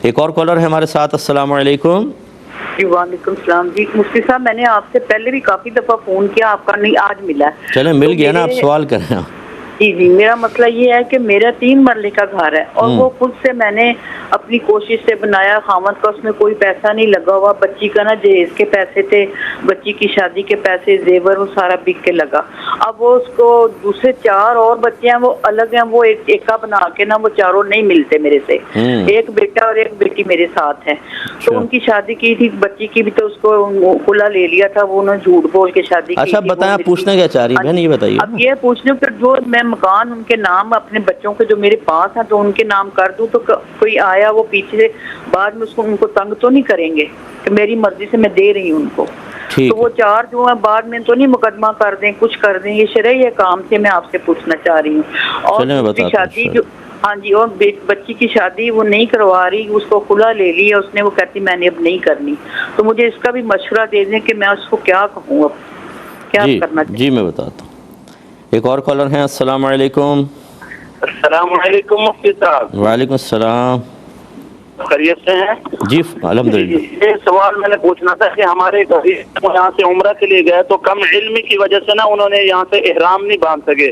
ایک اور کالر ہے ہمارے ساتھ. السلام علیکم. جی وعلیکم السلام. جی مفتی صاحب میں نے آپ سے پہلے بھی کافی دفعہ فون کیا, آپ کا نہیں آج ملا. چلیں مل گیا نا, آپ سوال کریں. جی میرا مسئلہ یہ ہے کہ میرا 3 مرلے کا گھر ہے اور وہ خود سے میں نے اپنی کوشش سے بنایا. خامد کا اس میں کوئی پیسہ نہیں لگا ہوا. بچی کا نا جہیز کے پیسے تھے, بچی کی شادی کے پیسے, زیور, وہ سارا بک کے لگا. اب وہ اس کو دوسرے 4 اور بچے ہیں وہ الگ ہیں, وہ ایکا بنا کے نا وہ چاروں نہیں ملتے میرے سے. ایک بیٹا اور ایک بیٹی میرے ساتھ ہے. تو ان کی شادی کی تھی, بچی کی بھی تو اس کو کھلا لے لیا تھا, وہ انہوں نے جھوٹ بول کے شادی کی. اچھا بتائیں, آپ پوچھنا کیا چاہ رہی ہیں بہن, یہ بتائیے. اب یہ پوچھنے کہ جو میں مکان ان کے نام اپنے بچوں کے جو میرے پاس ہیں تو ان کے نام کر دوں, تو کوئی آیا وہ پیچھے سے بعد میں اس کو ان کو تنگ تو نہیں کریں گے کہ میری مرضی سے میں دے رہی ہوں ان کو. تو وہ 4 جو ہیں بعد میں تو نہیں مقدمہ کر دیں, کچھ کر دیں, یہ شرعی کام سے میں آپ سے پوچھنا چاہ رہی ہوں. اور دوسری شادی جو, ہاں جی, اور بچی کی شادی وہ نہیں کروا رہی, اس کو کھلا لے لیا اس نے, وہ کہتی میں نے اب نہیں کرنی. تو مجھے اس کا بھی مشورہ دے دیں کہ میں اس کو کیا کہوں, اب کیا کرنا چاہیے. جی میں بتاتا ہوں. ایک اور کالر ہیں. السلام علیکم. السلام علیکم مفتی صاحب. وعلیکم السلام. خیریت سے ہیں؟ جی الحمدللہ. یہ سوال میں نے پوچھنا تھا کہ ہمارے یہاں سے عمرہ کے لیے گئے تو کم علم کی وجہ سے نا انہوں نے یہاں سے احرام نہیں باندھ سکے,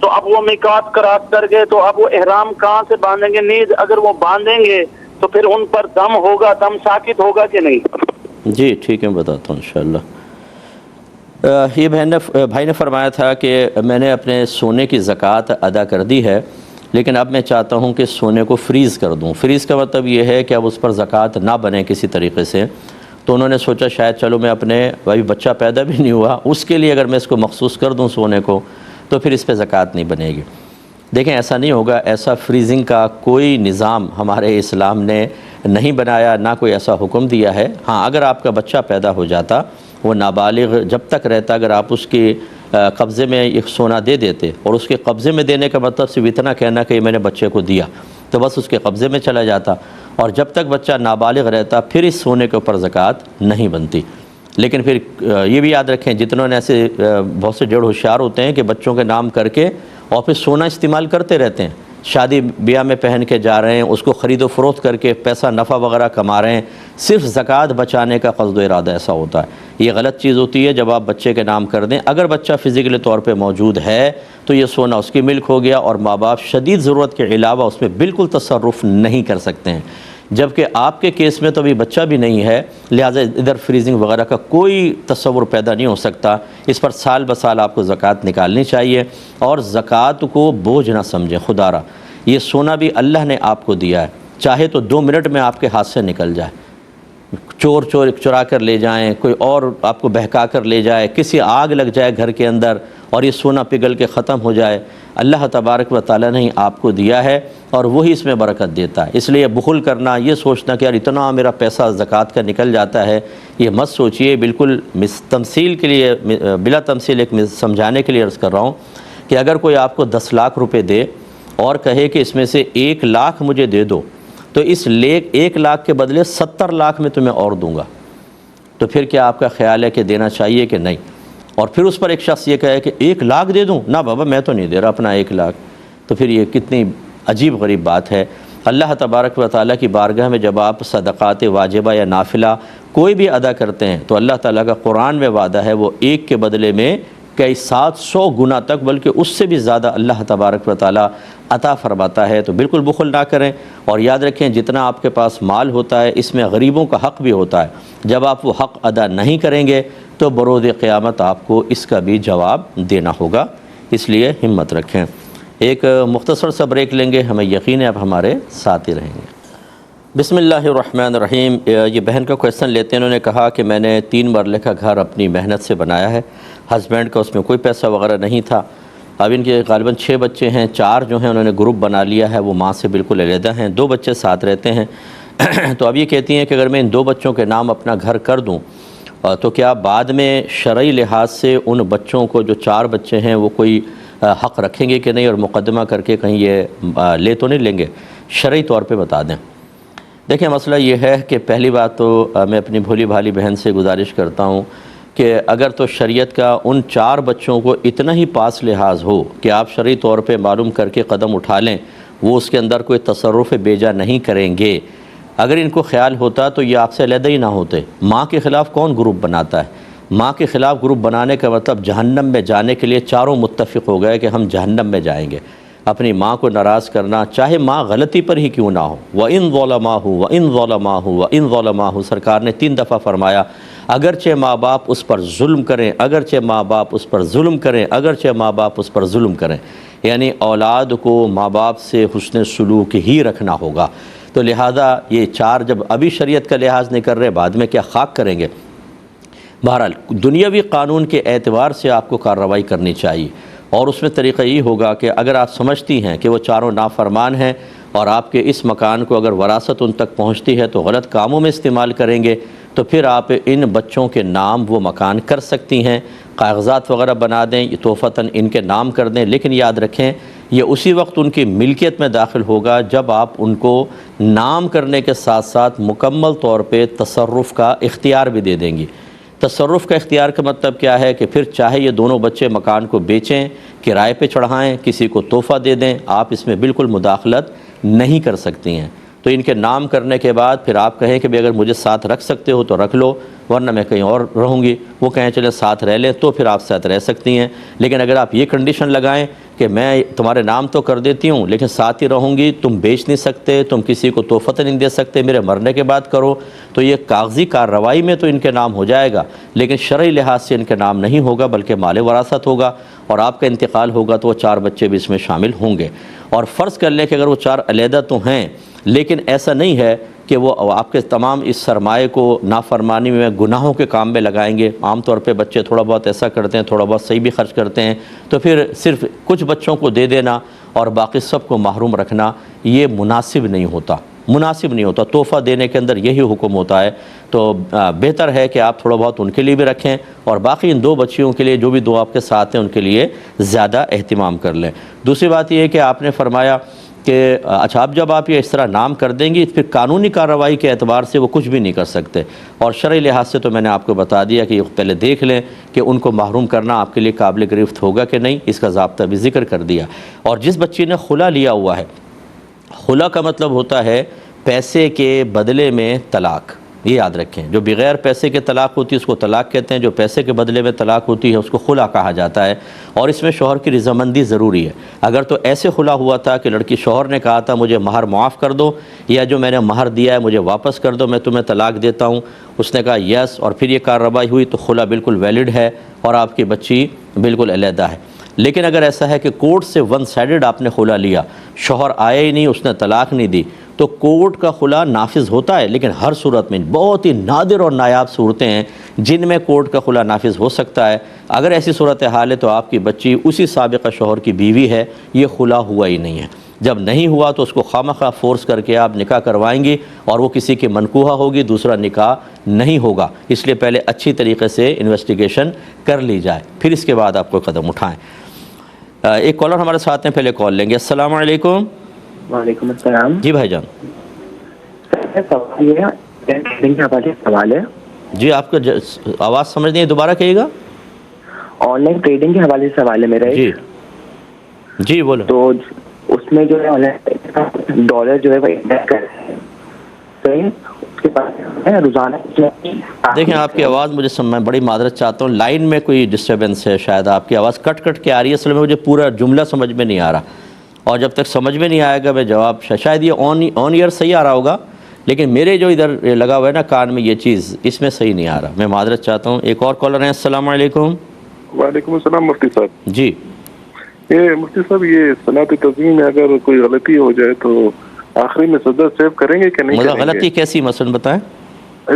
تو اب وہ میقات کراس کر گئے, تو اب وہ احرام کہاں سے باندھیں گے؟ نیز اگر وہ باندھیں گے تو پھر ان پر دم ہوگا, دم ساکت ہوگا کہ نہیں؟ جی ٹھیک ہے, بتاتا ہوں انشاءاللہ. یہ بھائی نے فرمایا تھا کہ میں نے اپنے سونے کی زکوٰۃ ادا کر دی ہے, لیکن اب میں چاہتا ہوں کہ سونے کو فریز کر دوں. فریز کا مطلب یہ ہے کہ اب اس پر زکوٰۃ نہ بنے کسی طریقے سے. تو انہوں نے سوچا شاید چلو میں اپنے ابھی بچہ پیدا بھی نہیں ہوا اس کے لیے اگر میں اس کو مخصوص کر دوں سونے کو تو پھر اس پہ زکوٰۃ نہیں بنے گی. دیکھیں ایسا نہیں ہوگا, ایسا فریزنگ کا کوئی نظام ہمارے اسلام نے نہیں بنایا, نہ کوئی ایسا حکم دیا ہے. ہاں اگر آپ کا بچہ پیدا ہو جاتا, وہ نابالغ جب تک رہتا, اگر آپ اس کے قبضے میں ایک سونا دے دیتے, اور اس کے قبضے میں دینے کا مطلب صرف اتنا کہنا کہ میں نے بچے کو دیا, تو بس اس کے قبضے میں چلا جاتا, اور جب تک بچہ نابالغ رہتا پھر اس سونے کے اوپر زکوٰۃ نہیں بنتی. لیکن پھر یہ بھی یاد رکھیں, جتنوں نے ایسے بہت سے جڑ ہوشیار ہوتے ہیں کہ بچوں کے نام کر کے اور پھر سونا استعمال کرتے رہتے ہیں, شادی بیاہ میں پہن کے جا رہے ہیں, اس کو خرید و فروخت کر کے پیسہ نفع وغیرہ کما رہے ہیں, صرف زکوٰۃ بچانے کا قصد و ارادہ ایسا ہوتا ہے. یہ غلط چیز ہوتی ہے. جب آپ بچے کے نام کر دیں, اگر بچہ فزیکلی طور پہ موجود ہے تو یہ سونا اس کی ملک ہو گیا, اور ماں باپ شدید ضرورت کے علاوہ اس میں بالکل تصرف نہیں کر سکتے ہیں. جبکہ آپ کے کیس میں تو ابھی بچہ بھی نہیں ہے, لہٰذا ادھر فریزنگ وغیرہ کا کوئی تصور پیدا نہیں ہو سکتا. اس پر سال بسال آپ کو زکوٰۃ نکالنی چاہیے, اور زکوٰۃ کو بوجھ نہ سمجھیں. خدا را یہ سونا بھی اللہ نے آپ کو دیا ہے, چاہے تو 2 منٹ میں آپ کے ہاتھ سے نکل جائے, چرا کر لے جائیں, کوئی اور آپ کو بہکا کر لے جائے, کسی آگ لگ جائے گھر کے اندر اور یہ سونا پگھل کے ختم ہو جائے. اللہ تبارک و تعالیٰ نے آپ کو دیا ہے اور وہی اس میں برکت دیتا ہے. اس لیے بخل کرنا, یہ سوچنا کہ یار اتنا میرا پیسہ زکوٰۃ کا نکل جاتا ہے, یہ مت سوچئے. بالکل تمثیل کے لیے, بلا تمثیل ایک سمجھانے کے لیے عرض کر رہا ہوں کہ اگر کوئی آپ کو 10 لاکھ روپے دے اور کہے کہ اس میں سے 1 لاکھ مجھے دے دو, تو اس 1 لاکھ کے بدلے 70 لاکھ میں تمہیں اور دوں گا, تو پھر کیا آپ کا خیال ہے کہ دینا چاہیے کہ نہیں؟ اور پھر اس پر ایک شخص یہ کہے کہ 1 لاکھ دے دوں, نہ بابا میں تو نہیں دے رہا اپنا 1 لاکھ, تو پھر یہ کتنی عجیب غریب بات ہے. اللہ تبارک و تعالیٰ کی بارگاہ میں جب آپ صدقات واجبہ یا نافلہ کوئی بھی ادا کرتے ہیں تو اللہ تعالیٰ کا قرآن میں وعدہ ہے, وہ 1 کے بدلے میں کئی 700 گنا تک, بلکہ اس سے بھی زیادہ اللہ تبارک و تعالیٰ عطا فرماتا ہے. تو بالکل بخل نہ کریں, اور یاد رکھیں جتنا آپ کے پاس مال ہوتا ہے اس میں غریبوں کا حق بھی ہوتا ہے. جب آپ وہ حق ادا نہیں کریں گے تو بروز قیامت آپ کو اس کا بھی جواب دینا ہوگا. اس لیے ہمت رکھیں. ایک مختصر سا بریک لیں گے, ہمیں یقین ہے آپ ہمارے ساتھ ہی رہیں گے. بسم اللہ الرحمن الرحیم. یہ بہن کا کویسچن لیتے ہیں, انہوں نے کہا کہ میں نے 3 مرلے کا گھر اپنی محنت سے بنایا ہے, ہسبینڈ کا اس میں کوئی پیسہ وغیرہ نہیں تھا. اب ان کے غالباً 6 بچے ہیں, 4 جو ہیں انہوں نے گروپ بنا لیا ہے, وہ ماں سے بالکل علیحدہ ہیں, 2 بچے ساتھ رہتے ہیں. تو اب یہ کہتی ہیں کہ اگر میں ان 2 بچوں کے نام اپنا گھر کر دوں تو کیا بعد میں شرعی لحاظ سے ان بچوں کو جو 4 بچے ہیں وہ کوئی حق رکھیں گے کہ نہیں, اور مقدمہ کر کے کہیں یہ لے تو نہیں لیں گے؟ شرعی طور پہ بتا دیں. دیکھیں مسئلہ یہ ہے کہ پہلی بات تو میں اپنی بھولی بھالی بہن سے گزارش کرتا ہوں کہ اگر تو شریعت کا ان 4 بچوں کو اتنا ہی پاس لحاظ ہو کہ آپ شرعی طور پہ معلوم کر کے قدم اٹھا لیں, وہ اس کے اندر کوئی تصرف بیجا نہیں کریں گے, اگر ان کو خیال ہوتا تو یہ آپ سے علیحدہ ہی نہ ہوتے۔ ماں کے خلاف کون گروپ بناتا ہے؟ ماں کے خلاف گروپ بنانے کا مطلب جہنم میں جانے کے لیے چاروں متفق ہو گئے کہ ہم جہنم میں جائیں گے۔ اپنی ماں کو ناراض کرنا، چاہے ماں غلطی پر ہی کیوں نہ ہو، وَإِن ظَلَمَاهُ وَإِن ظَلَمَاهُ وَإِن ظَلَمَاهُ، سرکار نے 3 دفعہ فرمایا اگرچہ ماں باپ اس پر ظلم کریں، اگرچہ ماں باپ اس پر ظلم کریں، اگرچہ ماں باپ اس پر ظلم کریں، یعنی اولاد کو ماں باپ سے حسن سلوک ہی رکھنا ہوگا۔ تو لہذا یہ 4 جب ابھی شریعت کا لحاظ نہیں کر رہے، بعد میں کیا خاک کریں گے؟ بہرحال دنیاوی قانون کے اعتبار سے آپ کو کارروائی کرنی چاہیے، اور اس میں طریقہ یہ ہوگا کہ اگر آپ سمجھتی ہیں کہ وہ چاروں نافرمان ہیں اور آپ کے اس مکان کو اگر وراثت ان تک پہنچتی ہے تو غلط کاموں میں استعمال کریں گے، تو پھر آپ ان بچوں کے نام وہ مکان کر سکتی ہیں، کاغذات وغیرہ بنا دیں، یہ تحفتاً ان کے نام کر دیں، لیکن یاد رکھیں یہ اسی وقت ان کی ملکیت میں داخل ہوگا جب آپ ان کو نام کرنے کے ساتھ ساتھ مکمل طور پہ تصرف کا اختیار بھی دے دیں گی۔ تصرف کا اختیار کا مطلب کیا ہے کہ پھر چاہے یہ دونوں بچے مکان کو بیچیں، کرائے پہ چڑھائیں، کسی کو تحفہ دے دیں، آپ اس میں بالکل مداخلت نہیں کر سکتی ہیں۔ تو ان کے نام کرنے کے بعد پھر آپ کہیں کہ اگر مجھے ساتھ رکھ سکتے ہو تو رکھ لو، ورنہ میں کہیں اور رہوں گی، وہ کہیں چلیں ساتھ رہ لیں، تو پھر آپ ساتھ رہ سکتی ہیں۔ لیکن اگر آپ یہ کنڈیشن لگائیں کہ میں تمہارے نام تو کر دیتی ہوں لیکن ساتھ ہی رہوں گی، تم بیچ نہیں سکتے، تم کسی کو تحفہ نہیں دے سکتے، میرے مرنے کے بعد کرو، تو یہ کاغذی کارروائی میں تو ان کے نام ہو جائے گا، لیکن شرعی لحاظ سے ان کے نام نہیں ہوگا، بلکہ مال وراثت ہوگا، اور آپ کا انتقال ہوگا تو وہ 4 بچے بھی اس میں شامل ہوں گے۔ اور فرض کر لیں کہ اگر وہ 4 علیحدہ تو ہیں، لیکن ایسا نہیں ہے کہ وہ آپ کے تمام اس سرمایے کو نافرمانی میں، گناہوں کے کام میں لگائیں گے۔ عام طور پہ بچے تھوڑا بہت ایسا کرتے ہیں، تھوڑا بہت صحیح بھی خرچ کرتے ہیں، تو پھر صرف کچھ بچوں کو دے دینا اور باقی سب کو محروم رکھنا یہ مناسب نہیں ہوتا، مناسب نہیں ہوتا۔ تحفہ دینے کے اندر یہی حکم ہوتا ہے، تو بہتر ہے کہ آپ تھوڑا بہت ان کے لیے بھی رکھیں اور باقی ان 2 بچیوں کے لیے جو بھی 2 آپ کے ساتھ ہیں ان کے لیے زیادہ اہتمام کر لیں۔ دوسری بات یہ ہے کہ آپ نے فرمایا کہ اچھا اب جب آپ یہ اس طرح نام کر دیں گی پھر قانونی کارروائی کے اعتبار سے وہ کچھ بھی نہیں کر سکتے، اور شرعی لحاظ سے تو میں نے آپ کو بتا دیا کہ یہ پہلے دیکھ لیں کہ ان کو محروم کرنا آپ کے لیے قابل گرفت ہوگا کہ نہیں، اس کا ضابطہ بھی ذکر کر دیا۔ اور جس بچی نے خلا لیا ہوا ہے، خلا کا مطلب ہوتا ہے پیسے کے بدلے میں طلاق، یہ یاد رکھیں۔ جو بغیر پیسے کے طلاق ہوتی ہے اس کو طلاق کہتے ہیں، جو پیسے کے بدلے میں طلاق ہوتی ہے اس کو خلا کہا جاتا ہے، اور اس میں شوہر کی رضامندی ضروری ہے۔ اگر تو ایسے خلا ہوا تھا کہ لڑکی شوہر نے کہا تھا مجھے مہر معاف کر دو، یا جو میں نے مہر دیا ہے مجھے واپس کر دو، میں تمہیں طلاق دیتا ہوں، اس نے کہا یس، اور پھر یہ کارروائی ہوئی، تو خلا بالکل ویلڈ ہے اور آپ کی بچی بالکل علیحدہ ہے۔ لیکن اگر ایسا ہے کہ کورٹ سے 1 سائیڈڈ آپ نے خلا لیا، شوہر آیا ہی نہیں، اس نے طلاق نہیں دی، تو کورٹ کا خلا نافذ ہوتا ہے، لیکن ہر صورت میں بہت ہی نادر اور نایاب صورتیں ہیں جن میں کورٹ کا خلا نافذ ہو سکتا ہے۔ اگر ایسی صورتحال ہے تو آپ کی بچی اسی سابقہ شوہر کی بیوی ہے، یہ خلا ہوا ہی نہیں ہے۔ جب نہیں ہوا تو اس کو خواہ فورس کر کے آپ نکاح کروائیں گی اور وہ کسی کی منکوحہ ہوگی، دوسرا نکاح نہیں ہوگا، اس لیے پہلے اچھی طریقے سے انویسٹیگیشن کر لی جائے، پھر اس کے بعد آپ کو قدم اٹھائیں۔ ایک کالر ہمارے ساتھ ہیں، پہلے کال لیں گے۔ السلام علیکم۔ وعلیکم السلام جی بھائی جان۔ سوال ہے جی، آپ کا آواز سمجھ نہیں ہے، دوبارہ کہیے گا۔ آن لائن ٹریڈنگ کے حوالے سے سوال ہے میرا ایک۔ جی جی بولو۔ تو اس میں جو ہے آن لائن ڈالر جو ہے وہ انویسٹ کر رہے ہیں، صحیح، اس کے بعد روزانہ دیکھیں آپ کی آواز مجھے میں بڑی معذرت چاہتا ہوں، لائن میں کوئی ڈسٹربنس ہے، شاید آپ کی آواز کٹ کٹ کے آ رہی ہے، اصل میں مجھے پورا جملہ سمجھ میں نہیں آ رہا، اور جب تک سمجھ میں نہیں آئے گا میں جواب شاید یہ آن ایئر صحیح آ رہا ہوگا، لیکن میرے جو ادھر لگا ہوا ہے نا کان میں، یہ چیز اس میں صحیح نہیں آ رہا، میں معذرت چاہتا ہوں۔ ایک اور کالر ہیں۔ السلام علیکم۔ وعلیکم السلام مفتی صاحب۔ جی مفتی صاحب، یہ صلاۃ تسبیح میں اگر کوئی غلطی ہو جائے تو آخری میں سجدہ سیو کریں گے کہ نہیں مطلب کریں گے؟ غلطی کیسی مثلا بتائیں؟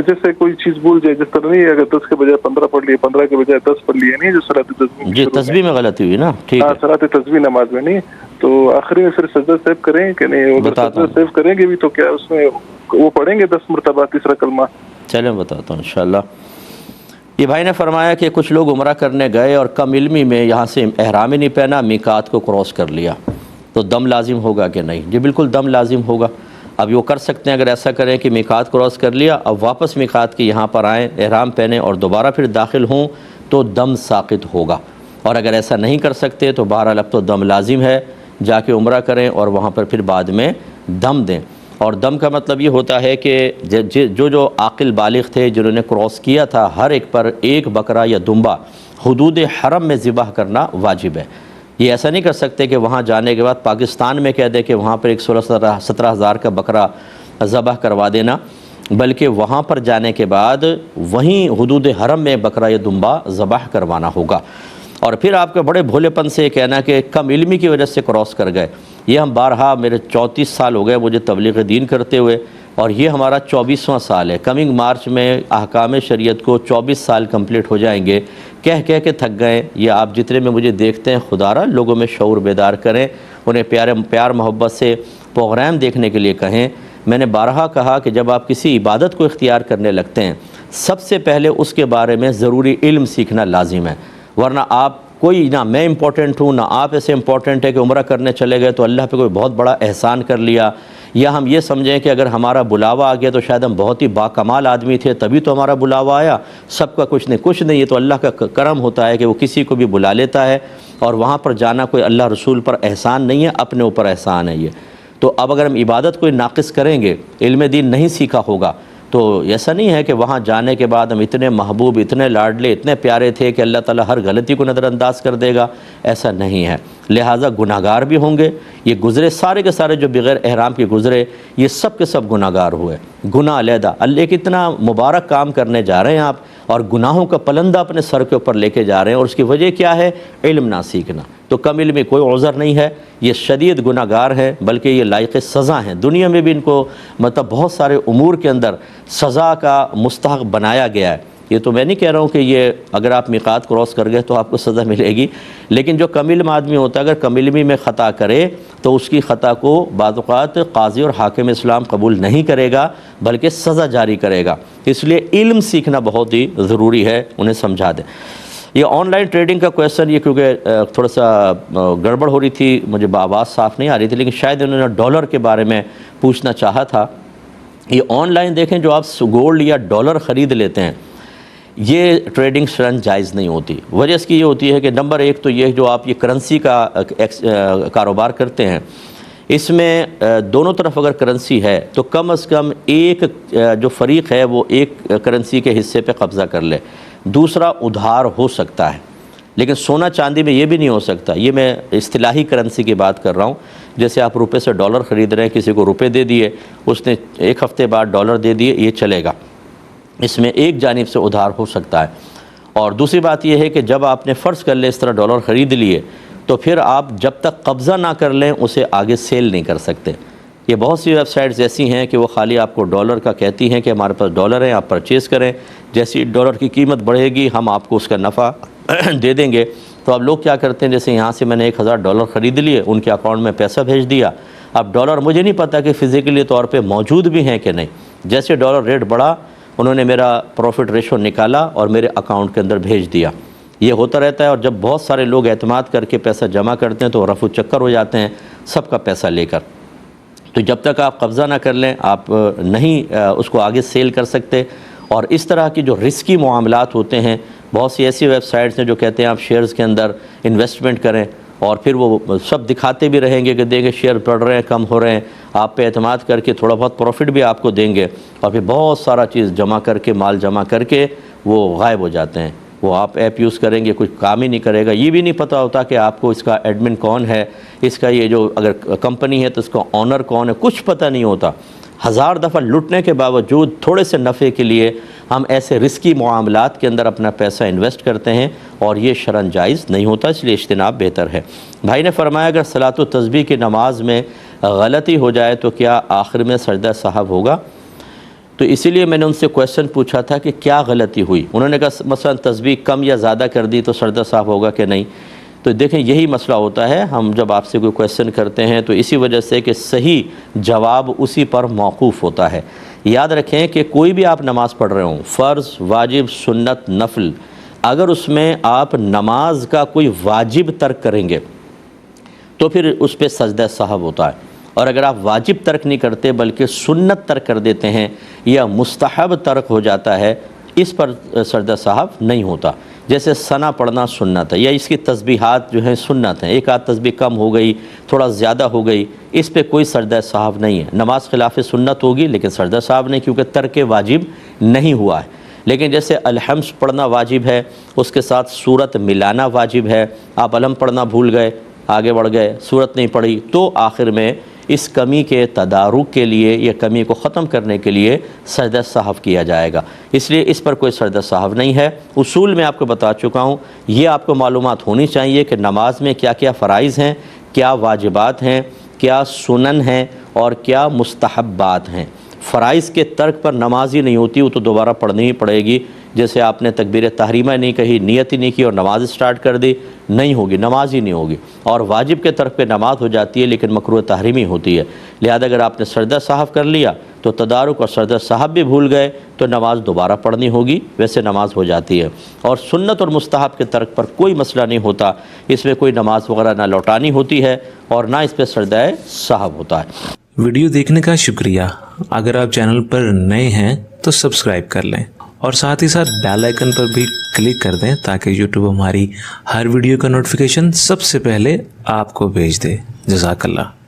جیسے کوئی چیز بھول جائے، جس طرح نہیں، اگر 10 کے بجائے 15 پڑھ لیے، 15 کے بجائے 10 پڑھ لیے، نہیں جو صلاۃ تسبیح جی تسبیح میں غلطی ہوئی نا، ٹھیک ہے، صلاۃ تسبیح نماز میں نہیں، تو آخری میں پھر سجدہ سیو کریں کہ نہیں؟ اگر سجدہ سیو کریں گے بھی تو کیا اس میں وہ پڑھیں گے 10 مرتبہ تیسرا کلمہ؟ چلیں بتاتا ہوں انشاءاللہ۔ یہ بھائی نے فرمایا کہ کچھ لوگ عمرہ کرنے گئے اور کم علمی میں یہاں سے احرام ہی نہیں پہنا، میقات کو کراس کر لیا، تو دم لازم ہوگا کہ نہیں؟ جی بالکل دم لازم ہوگا۔ اب وہ کر سکتے ہیں اگر ایسا کریں کہ میقات کراس کر لیا، اب واپس میقات کے یہاں پر آئیں، احرام پہنیں اور دوبارہ پھر داخل ہوں تو دم ساقط ہوگا، اور اگر ایسا نہیں کر سکتے تو بہرحال اب تو دم لازم ہے، جا کے عمرہ کریں اور وہاں پر پھر بعد میں دم دیں۔ اور دم کا مطلب یہ ہوتا ہے کہ جو عاقل بالغ تھے جنہوں نے کراس کیا تھا، ہر ایک پر ایک بکرا یا دمبا حدود حرم میں ذبح کرنا واجب ہے۔ یہ ایسا نہیں کر سکتے کہ وہاں جانے کے بعد پاکستان میں کہہ دے کہ وہاں پر ایک 16-17 ہزار کا بکرا ذبح کروا دینا، بلکہ وہاں پر جانے کے بعد وہیں حدود حرم میں بکرا یا دمبا ذبح کروانا ہوگا۔ اور پھر آپ کے بڑے بھولے پن سے کہنا کہ کم علمی کی وجہ سے کراس کر گئے، یہ ہم بارہا، میرے 34 سال ہو گئے مجھے تبلیغ دین کرتے ہوئے، اور یہ ہمارا 24واں سال ہے۔ کمنگ مارچ میں احکام شریعت کو 24 سال کمپلیٹ ہو جائیں گے۔ کہہ کے تھک گئے۔ یہ آپ جتنے میں مجھے دیکھتے ہیں، خدا را لوگوں میں شعور بیدار کریں، انہیں پیار محبت سے پروگرام دیکھنے کے لیے کہیں۔ میں نے بارہا کہا کہ جب آپ کسی عبادت کو اختیار کرنے لگتے ہیں، سب سے پہلے اس کے بارے میں ضروری علم سیکھنا لازم ہے، ورنہ آپ کوئی، نہ میں امپورٹنٹ ہوں نہ آپ ایسے امپورٹنٹ ہے کہ عمرہ کرنے چلے گئے تو اللہ پہ کوئی بہت بڑا احسان کر لیا، یا ہم یہ سمجھیں کہ اگر ہمارا بلاوا آ گیا تو شاید ہم بہت ہی باکمال آدمی تھے تبھی تو ہمارا بلاوا آیا، سب کا کچھ نہیں، یہ تو اللہ کا کرم ہوتا ہے کہ وہ کسی کو بھی بلا لیتا ہے، اور وہاں پر جانا کوئی اللہ رسول پر احسان نہیں ہے، اپنے اوپر احسان ہے یہ۔ تو اب اگر ہم عبادت کو ناقص کریں گے، علم دین نہیں سیکھا ہوگا، تو ایسا نہیں ہے کہ وہاں جانے کے بعد ہم اتنے محبوب، اتنے لاڈلے، اتنے پیارے تھے کہ اللہ تعالیٰ ہر غلطی کو نظر انداز کر دے گا، ایسا نہیں ہے۔ لہٰذا گناہ گار بھی ہوں گے۔ یہ گزرے سارے کے سارے جو بغیر احرام کے گزرے، یہ سب کے سب گناہ گار ہوئے، گناہ علیحدہ۔ اللہ کتنا مبارک کام کرنے جا رہے ہیں آپ، اور گناہوں کا پلندہ اپنے سر کے اوپر لے کے جا رہے ہیں، اور اس کی وجہ کیا ہے؟ علم نہ سیکھنا۔ تو کم علمی کوئی عذر نہیں ہے، یہ شدید گناہ گار ہیں، بلکہ یہ لائق سزا ہیں۔ دنیا میں بھی ان کو بہت سارے امور کے اندر سزا کا مستحق بنایا گیا ہے۔ یہ تو میں نہیں کہہ رہا ہوں کہ یہ اگر آپ میقات کراس کر گئے تو آپ کو سزا ملے گی، لیکن جو کم علم آدمی ہوتا ہے اگر کم علمی میں خطا کرے تو اس کی خطا کو بعض اوقات قاضی اور حاکم اسلام قبول نہیں کرے گا، بلکہ سزا جاری کرے گا۔ اس لیے علم سیکھنا بہت ہی ضروری ہے، انہیں سمجھا دیں۔ یہ آن لائن ٹریڈنگ کا کویسچن، یہ کیونکہ تھوڑا سا گڑبڑ ہو رہی تھی، مجھے آواز صاف نہیں آ رہی تھی، لیکن شاید انہوں نے ڈالر کے بارے میں پوچھنا چاہا تھا۔ یہ آن لائن دیکھیں، جو آپ گولڈ یا ڈالر خرید لیتے ہیں، یہ ٹریڈنگ شرعاً جائز نہیں ہوتی۔ وجہ اس کی یہ ہوتی ہے کہ نمبر ایک تو یہ جو آپ یہ کرنسی کا کاروبار کرتے ہیں، اس میں دونوں طرف اگر کرنسی ہے تو کم از کم ایک جو فریق ہے وہ ایک کرنسی کے حصے پہ قبضہ کر لے، دوسرا ادھار ہو سکتا ہے، لیکن سونا چاندی میں یہ بھی نہیں ہو سکتا۔ یہ میں اصطلاحی کرنسی کی بات کر رہا ہوں، جیسے آپ روپے سے ڈالر خرید رہے ہیں، کسی کو روپے دے دیے، اس نے ایک ہفتے بعد ڈالر دے دیے، یہ چلے گا، اس میں ایک جانب سے ادھار ہو سکتا ہے۔ اور دوسری بات یہ ہے کہ جب آپ نے فرض کر لیں اس طرح ڈالر خرید لیے، تو پھر آپ جب تک قبضہ نہ کر لیں اسے آگے سیل نہیں کر سکتے۔ یہ بہت سی ویب سائٹس ایسی ہیں کہ وہ خالی آپ کو ڈالر کا کہتی ہیں کہ ہمارے پاس ڈالر ہیں، آپ پرچیز کریں، جیسی ڈالر کی قیمت بڑھے گی ہم آپ کو اس کا نفع دے دیں گے۔ تو اب لوگ کیا کرتے ہیں، جیسے یہاں سے میں نے 1000 ڈالر خرید لیے، ان کے اکاؤنٹ میں پیسہ بھیج دیا۔ اب ڈالر مجھے نہیں پتہ کہ فزیکلی طور پہ موجود بھی ہیں کہ نہیں، جیسے ڈالر ریٹ بڑھا انہوں نے میرا پروفٹ ریشو نکالا اور میرے اکاؤنٹ کے اندر بھیج دیا۔ یہ ہوتا رہتا ہے، اور جب بہت سارے لوگ اعتماد کر کے پیسہ جمع کرتے ہیں تو رفع چکر ہو جاتے ہیں سب کا پیسہ لے کر۔ تو جب تک آپ قبضہ نہ کر لیں آپ نہیں اس کو آگے سیل کر سکتے۔ اور اس طرح کی جو رسکی معاملات ہوتے ہیں، بہت سی ایسی ویب سائٹس ہیں جو کہتے ہیں آپ شیئرز کے اندر انویسٹمنٹ کریں، اور پھر وہ سب دکھاتے بھی رہیں گے کہ دیکھیں شیئر بڑھ رہے ہیں، کم ہو رہے ہیں، آپ پہ اعتماد کر کے تھوڑا بہت پروفٹ بھی آپ کو دیں گے، اور پھر بہت سارا چیز جمع کر کے، مال جمع کر کے وہ غائب ہو جاتے ہیں۔ وہ آپ ایپ یوز کریں گے کچھ کام ہی نہیں کرے گا، یہ بھی نہیں پتہ ہوتا کہ آپ کو اس کا ایڈمن کون ہے، اس کا یہ جو اگر کمپنی ہے تو اس کا آنر کون ہے، کچھ پتہ نہیں ہوتا۔ 1000 دفعہ لٹنے کے باوجود تھوڑے سے نفع کے لیے ہم ایسے رسکی معاملات کے اندر اپنا پیسہ انویسٹ کرتے ہیں، اور یہ شرعاً جائز نہیں ہوتا، اس لیے اجتناب بہتر ہے۔ بھائی نے فرمایا اگر صلاۃ و تسبیح کی نماز میں غلطی ہو جائے تو کیا آخر میں سجدہ سہو ہوگا؟ تو اسی لیے میں نے ان سے کویسچن پوچھا تھا کہ کیا غلطی ہوئی۔ انہوں نے کہا مثلا تسبیح کم یا زیادہ کر دی تو سجدہ سہو ہوگا کہ نہیں۔ تو دیکھیں یہی مسئلہ ہوتا ہے، ہم جب آپ سے کوئی کویسچن کرتے ہیں تو اسی وجہ سے کہ صحیح جواب اسی پر موقوف ہوتا ہے۔ یاد رکھیں کہ کوئی بھی آپ نماز پڑھ رہے ہوں، فرض، واجب، سنت، نفل، اگر اس میں آپ نماز کا کوئی واجب ترک کریں گے تو پھر اس پہ سجدہ سہو ہوتا ہے، اور اگر آپ واجب ترک نہیں کرتے بلکہ سنت ترک کر دیتے ہیں یا مستحب ترک ہو جاتا ہے، اس پر سجدہ سہو نہیں ہوتا۔ جیسے ثنا پڑھنا سنت ہے، یا اس کی تسبیحات جو ہیں سنت ہیں، ایک آدھ تسبیح کم ہو گئی، تھوڑا زیادہ ہو گئی، اس پہ کوئی سجدہ سہو نہیں ہے۔ نماز خلاف سنت ہوگی لیکن سجدہ سہو نہیں، کیونکہ ترک واجب نہیں ہوا ہے۔ لیکن جیسے الحمد پڑھنا واجب ہے، اس کے ساتھ سورت ملانا واجب ہے، آپ الحم پڑھنا بھول گئے، آگے بڑھ گئے، سورت نہیں پڑھی، تو آخر میں اس کمی کے تدارک کے لیے یا کمی کو ختم کرنے کے لیے سجدہ سہو کیا جائے گا، اس لیے اس پر کوئی سجدہ سہو نہیں ہے۔ اصول میں آپ کو بتا چکا ہوں، یہ آپ کو معلومات ہونی چاہیے کہ نماز میں کیا کیا فرائض ہیں، کیا واجبات ہیں، کیا سنن ہیں اور کیا مستحبات ہیں۔ فرائض کے ترک پر نماز ہی نہیں ہوتی، وہ تو دوبارہ پڑھنی ہی پڑے گی۔ جیسے آپ نے تکبیر تحریمہ نہیں کہی، نیت ہی نہیں کی اور نماز سٹارٹ کر دی، نہیں ہوگی، نماز ہی نہیں ہوگی۔ اور واجب کے ترک پہ نماز ہو جاتی ہے لیکن مکروہ تحریمی ہوتی ہے، لہذا اگر آپ نے سجدہ سہو کر لیا تو تدارک اور سجدہ سہو بھی بھول گئے تو نماز دوبارہ پڑھنی ہوگی، ویسے نماز ہو جاتی ہے۔ اور سنت اور مستحب کے ترک پر کوئی مسئلہ نہیں ہوتا، اس میں کوئی نماز وغیرہ نہ لوٹانی ہوتی ہے اور نہ اس پہ سجدہ سہو ہوتا ہے۔ ویڈیو دیکھنے کا شکریہ۔ اگر آپ چینل پر نئے ہیں تو سبسکرائب کر لیں اور ساتھ ہی ساتھ بیل آئیکن پر بھی کلک کر دیں تاکہ یوٹیوب ہماری ہر ویڈیو کا نوٹیفیکیشن سب سے پہلے آپ کو بھیج دے۔ جزاک اللہ۔